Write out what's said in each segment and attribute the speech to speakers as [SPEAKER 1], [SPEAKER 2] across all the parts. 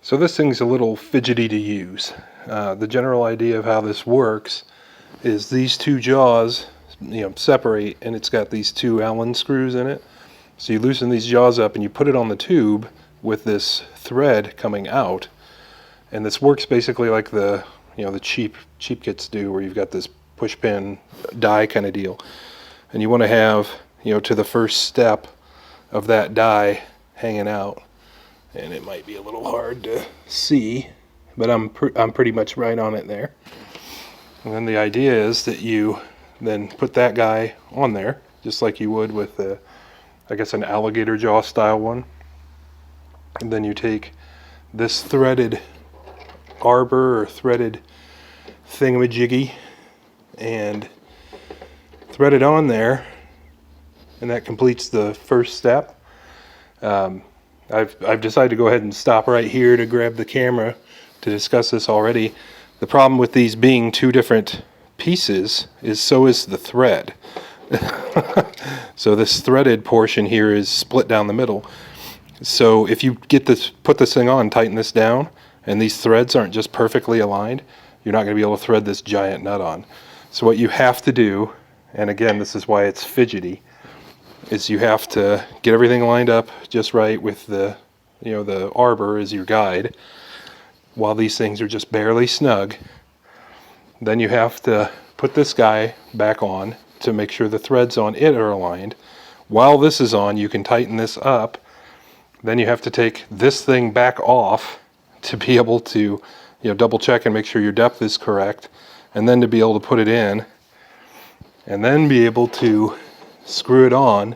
[SPEAKER 1] So this thing's a little fidgety to use. The general idea of how this works is these two jaws, separate, and it's got these two Allen screws in it. So you loosen these jaws up and you put it on the tube with this thread coming out, and this works basically like the cheap kits do, where you've got this push pin die kind of deal, and you want to have to the first step of that die hanging out. And it might be a little hard to see, but I'm pretty much right on it there. And then the idea is that you then put that guy on there, just like you would with I guess an alligator jaw style one. And then you take this threaded arbor or threaded thingamajiggy and thread it on there, and that completes the first step. I've decided to go ahead and stop right here to grab the camera to discuss this already. The problem with these being two different pieces is so is the thread. So this threaded portion here is split down the middle. So if you put this thing on, tighten this down, and these threads aren't just perfectly aligned, you're not going to be able to thread this giant nut on. So what you have to do, and again, this is why it's fidgety, is you have to get everything lined up just right with the arbor as your guide while these things are just barely snug. Then you have to put this guy back on to make sure the threads on it are aligned. While this is on, you can tighten this up. Then you have to take this thing back off to be able to double check and make sure your depth is correct, and then to be able to put it in, and then be able to screw it on,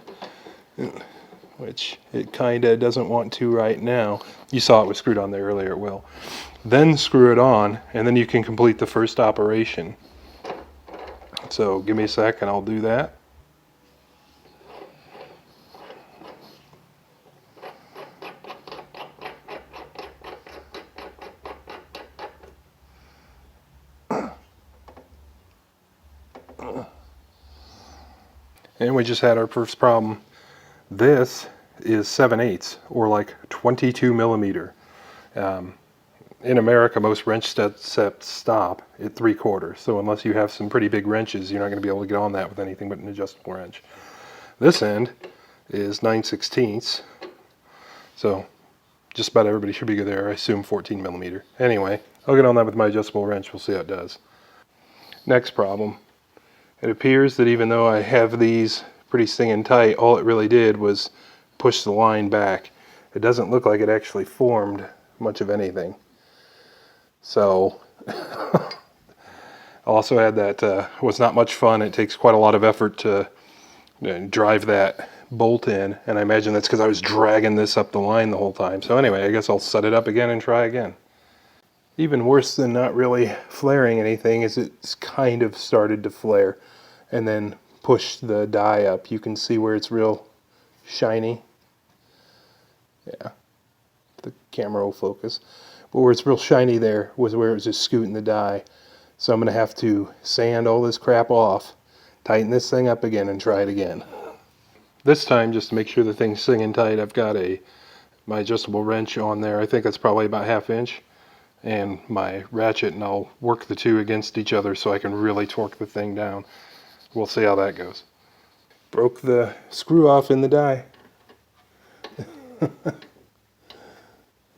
[SPEAKER 1] which it kind of doesn't want to right now. You saw it was screwed on there earlier, it will. Then screw it on, and then you can complete the first operation. So give me a sec and I'll do that. And we just had our first problem. This is 7/8 or like 22 millimeter. In America, most wrench sets stop at 3/4. So unless you have some pretty big wrenches, you're not going to be able to get on that with anything but an adjustable wrench. This end is 9/16. So just about everybody should be good there. I assume 14 millimeter. Anyway, I'll get on that with my adjustable wrench. We'll see how it does. Next problem. It appears that even though I have these pretty stinging tight, all it really did was push the line back. It doesn't look like it actually formed much of anything. So I also had that was not much fun. It takes quite a lot of effort to drive that bolt in, and I imagine that's because I was dragging this up the line the whole time. So anyway, I guess I'll set it up again and try again. Even worse than not really flaring anything is it's kind of started to flare and then push the die up. You can see where it's real shiny. Yeah, the camera will focus. But where it's real shiny there was where it was just scooting the die. So I'm going to have to sand all this crap off, tighten this thing up again, and try it again. This time, just to make sure the thing's singing tight, I've got my adjustable wrench on there. I think that's probably about 1/2 inch. And my ratchet, and I'll work the two against each other so I can really torque the thing down. We'll see how that goes. Broke the screw off in the die.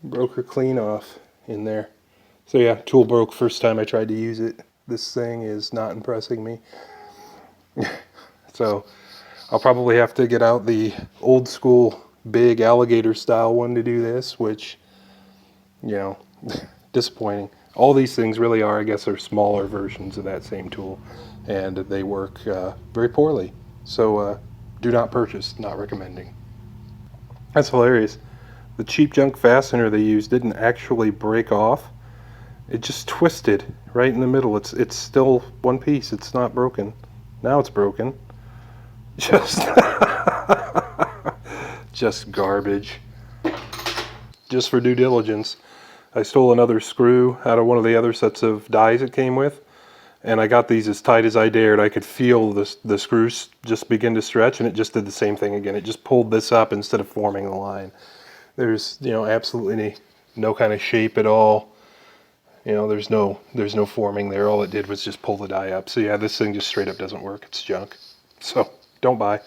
[SPEAKER 1] Broke her clean off in there. So yeah, tool broke first time I tried to use it. This thing is not impressing me. So I'll probably have to get out the old school big alligator style one to do this, which, disappointing. All these things really are, I guess, are smaller versions of that same tool, and they work very poorly. So do not purchase, not recommending. That's hilarious. The cheap junk fastener they used didn't actually break off. It just twisted right in the middle. It's still one piece. It's not broken. Now it's broken. Just garbage. Just for due diligence, I stole another screw out of one of the other sets of dies it came with, and I got these as tight as I dared. I could feel the screws just begin to stretch, and it just did the same thing again. It just pulled this up instead of forming the line. There's absolutely no kind of shape at all. You know, there's no forming there. All it did was just pull the die up. So yeah, this thing just straight up doesn't work. It's junk. So don't buy.